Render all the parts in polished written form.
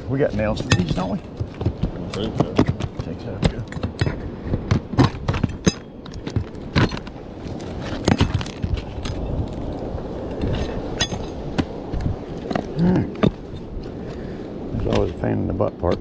We got nails for these, don't we? I think so. I think so too. There's always a pain in the butt part.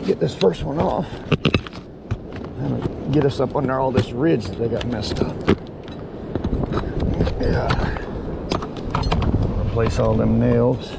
Get this first one off and get us up under all this ridge that they got messed up. Yeah. Replace all them nails.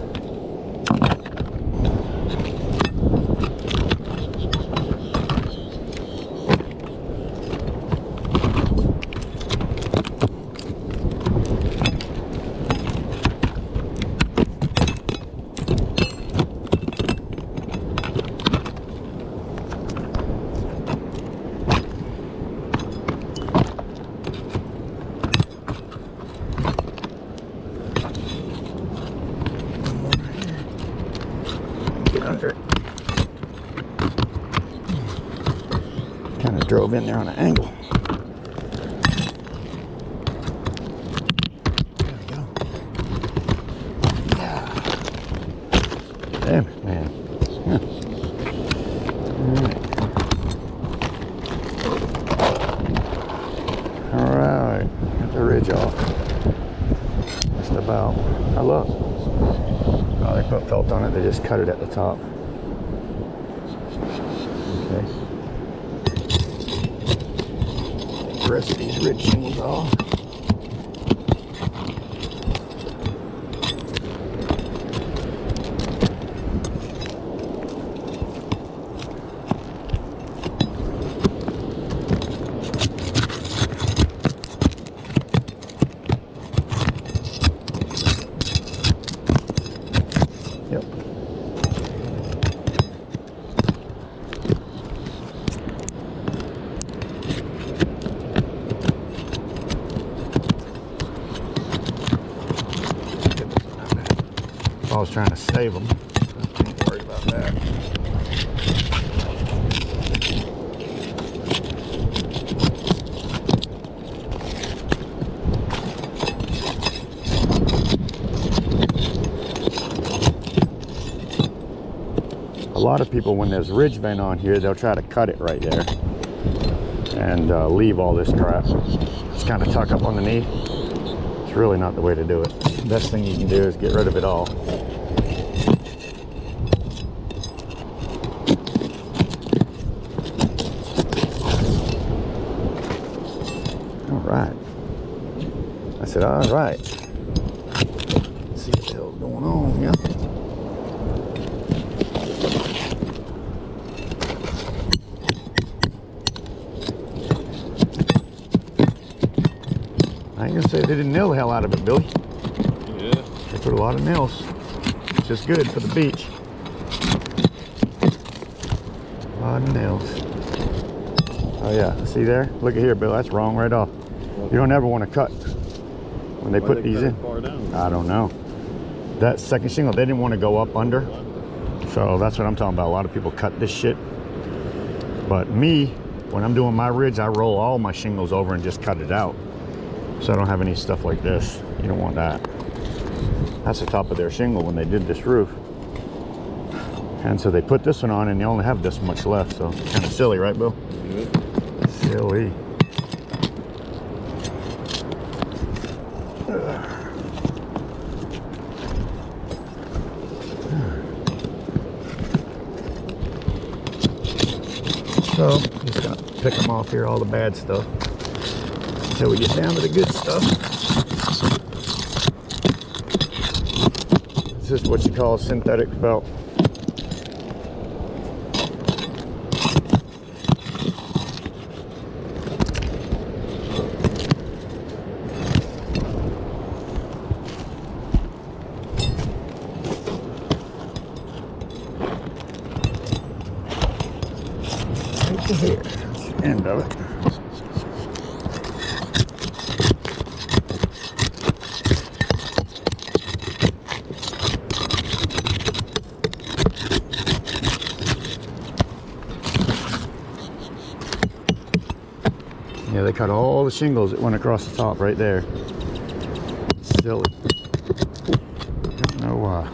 Kind of drove in there on an angle. There we go. Yeah. Damn it, man. Huh. All right. Got the ridge off. Just about. Oh, look. Oh, they put felt on it. They just cut it at the top. Okay. The rest of these ridge shingles off. Yep. I was trying to save them. I ain't worried about that. A lot of people, when there's ridge vent on here, they'll try to cut it right there and leave all this crap. Just kind of tuck up underneath. It's really not the way to do it. The best thing you can do is get rid of it all. All right. I said, all right. Let's see what the hell's going on here. I ain't gonna say they didn't nail the hell out of it, Billy. Yeah. They put a lot of nails, which is good for the beach. A lot of nails. Oh yeah, see there? Look at here, Bill. That's wrong right off. You don't ever want to cut when they put these in. Far down? I don't know. That second shingle, they didn't want to go up under. So that's what I'm talking about. A lot of people cut this shit. But me, when I'm doing my ridge, I roll all my shingles over and just cut it out. So I don't have any stuff like this. You don't want that. That's the top of their shingle when they did this roof. And so they put this one on and they only have this much left. So kind of silly, right, Bill? Yeah. Silly. So just gotta pick them off here, all the bad stuff, until we get down to the good stuff. This is what you call a synthetic felt. Here, that's the end of it. Yeah, they cut all the shingles that went across the top right there. Silly. Don't know why.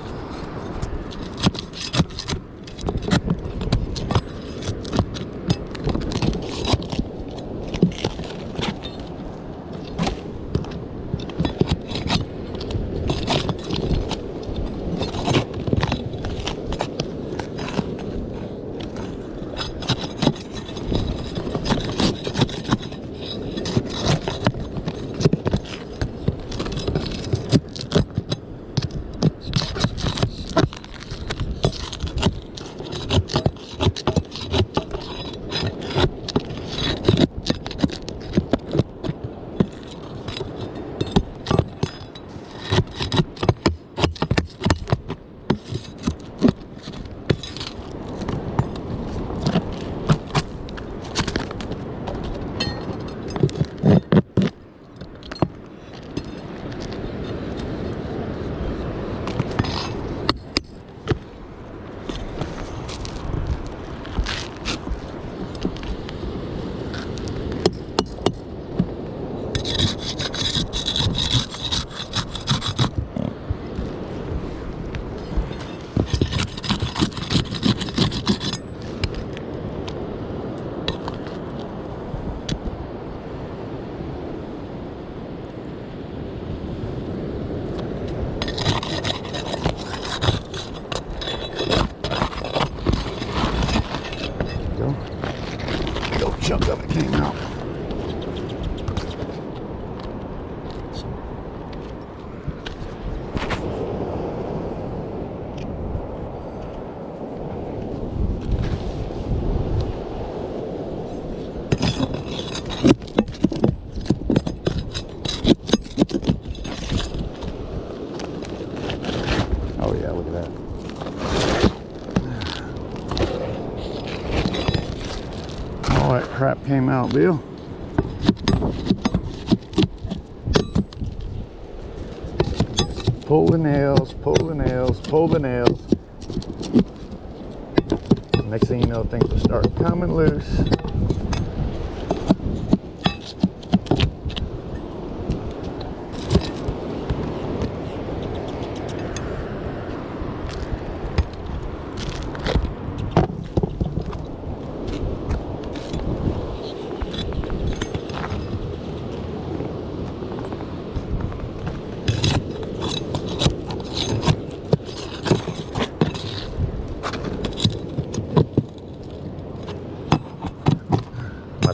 Chunk of it came out. Oh yeah, look at that. All that crap came out, Bill. Pull the nails, pull the nails, pull the nails. Next thing you know, things will start coming loose.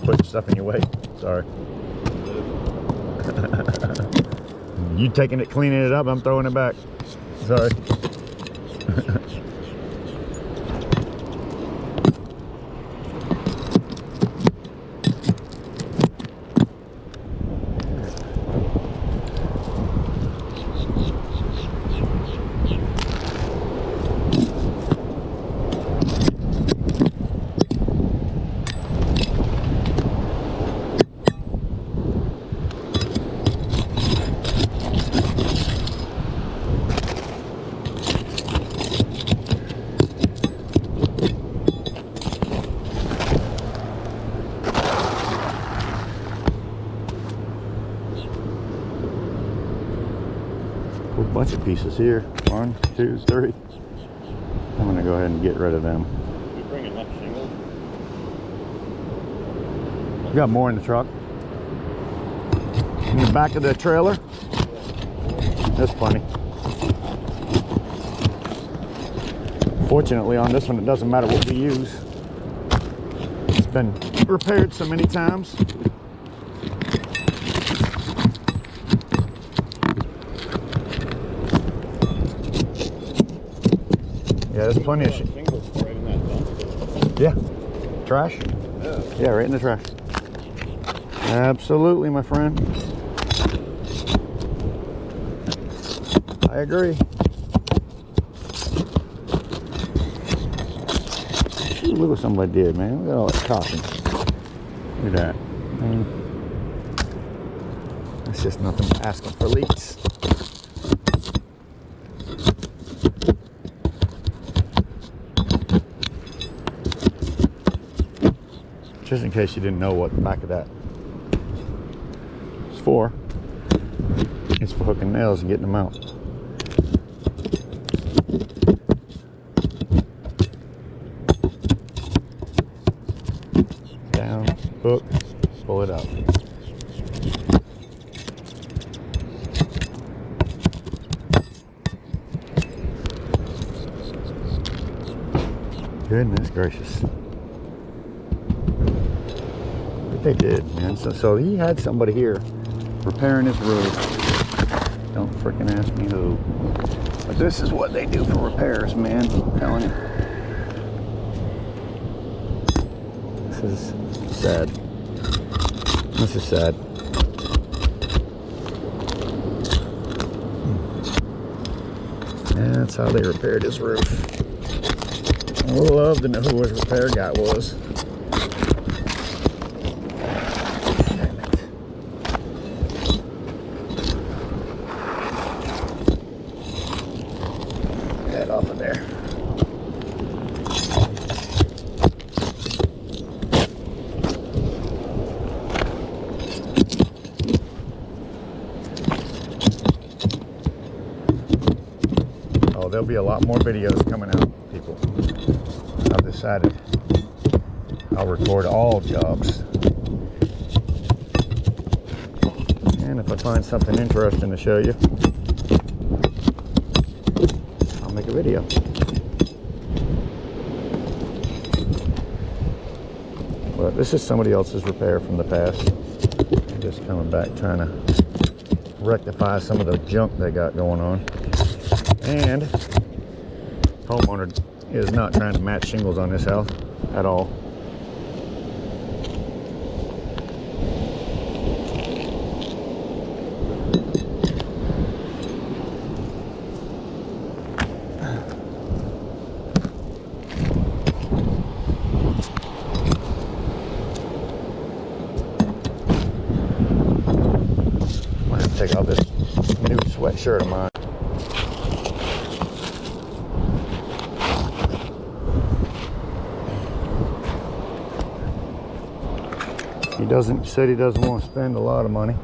Putting stuff in your way. Sorry. You taking it, cleaning it up, I'm throwing it back. Sorry. Whole bunch of pieces here. 1, 2, 3. I'm gonna go ahead and get rid of them. Did we bring enough shingles? We got more in the truck. In the back of the trailer. There's plenty. Fortunately on this one it doesn't matter what we use. It's been repaired so many times. Yeah, there's plenty of shit. Shingles right in that dumpster. Yeah. Trash? Yeah. Yeah, right in the trash. Absolutely, my friend. I agree. Ooh, look what somebody did, man. Look at all that caulking. Look at that. That's just nothing but asking for leaks. Just in case you didn't know what the back of that for. It's for hooking nails and getting them out. Down, hook, pull it out. Goodness gracious. But they did, man. So he had somebody here repairing his roof. Don't freaking ask me who. But this is what they do for repairs, man. I'm telling you. This is sad. This is sad. And that's how they repaired his roof. I would love to know who his repair guy was. Damn it. Get that off of there. Oh, there'll be a lot more videos coming out, people. I've decided I'll record all jobs. And if I find something interesting to show you, I'll make a video. But this is somebody else's repair from the past. I'm just coming back trying to rectify some of the junk they got going on. And homeowner is not trying to match shingles on this house at all. I'm gonna have to take off this new sweatshirt of mine. Said he doesn't want to spend a lot of money.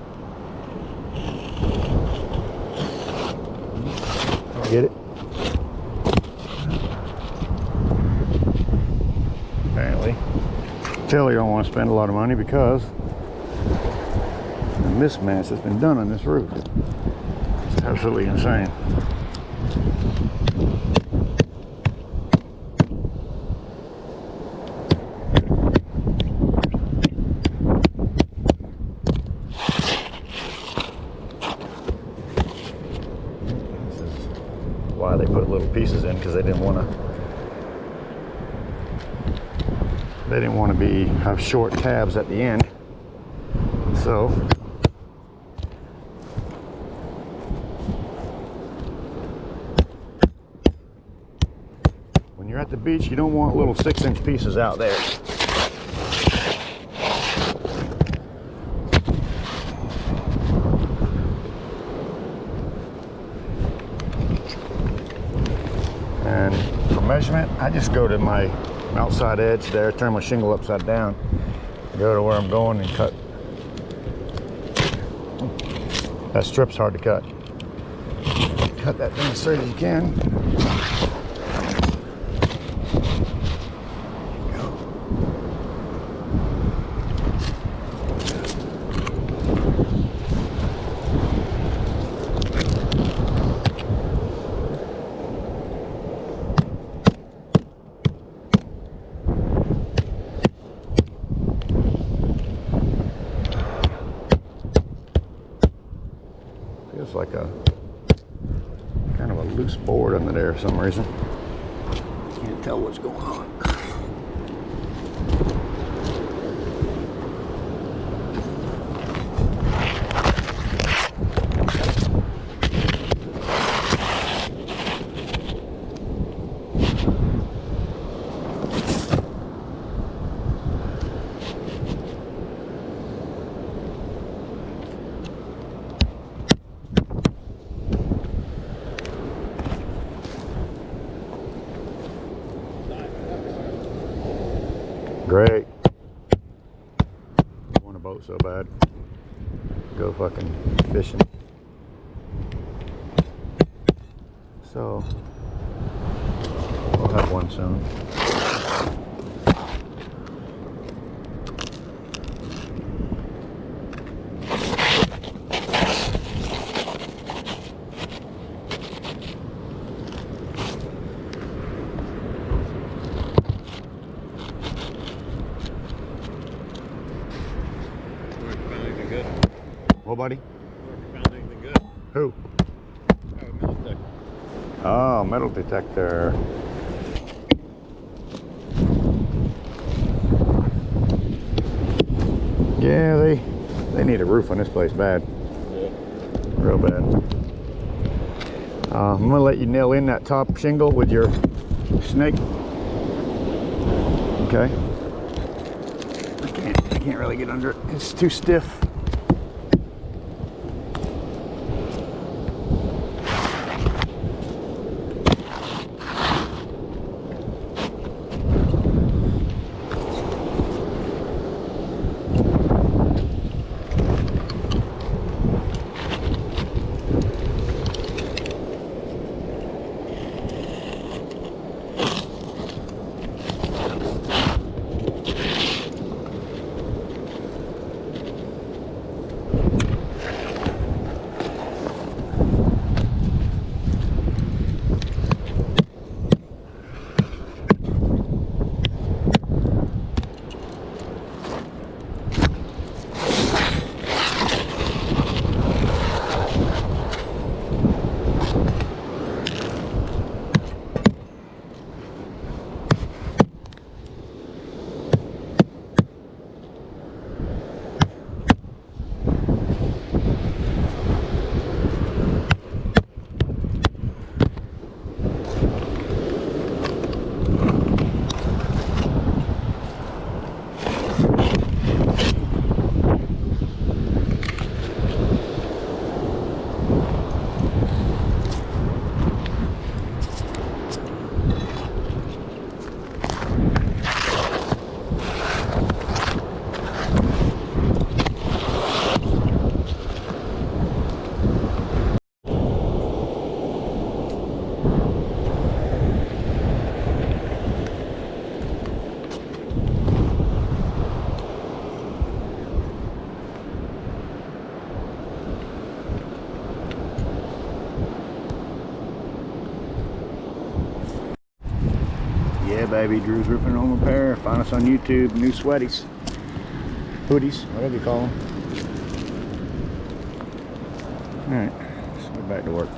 Get it? Apparently, Taylor don't want to spend a lot of money because the mismatch that's been done on this roof. It's absolutely insane. Why they put little pieces in, because they didn't want to have short tabs at the end. So when you're at the beach, you don't want little 6-inch pieces out there. And for measurement, I just go to my outside edge there, turn my shingle upside down, go to where I'm going and cut. That strip's hard to cut. Cut that thing as straight as you can. Feels like a kind of a loose board under there for some reason. Can't tell what's going on. Great. I want a boat so bad. go fucking fishing. So we'll have one soon. Found anything good? What, buddy? Found anything good? Who? Oh, a metal detector. Oh, metal detector. Yeah, they need a roof on this place bad. Yeah. Real bad. I'm gonna let you nail in that top shingle with your snake. Okay. I can't really get under it. It's too stiff. Yeah, baby, Drew's Roofing and Home Repair. Find us on YouTube. New sweaties, hoodies, whatever you call them. All right, let's go back to work.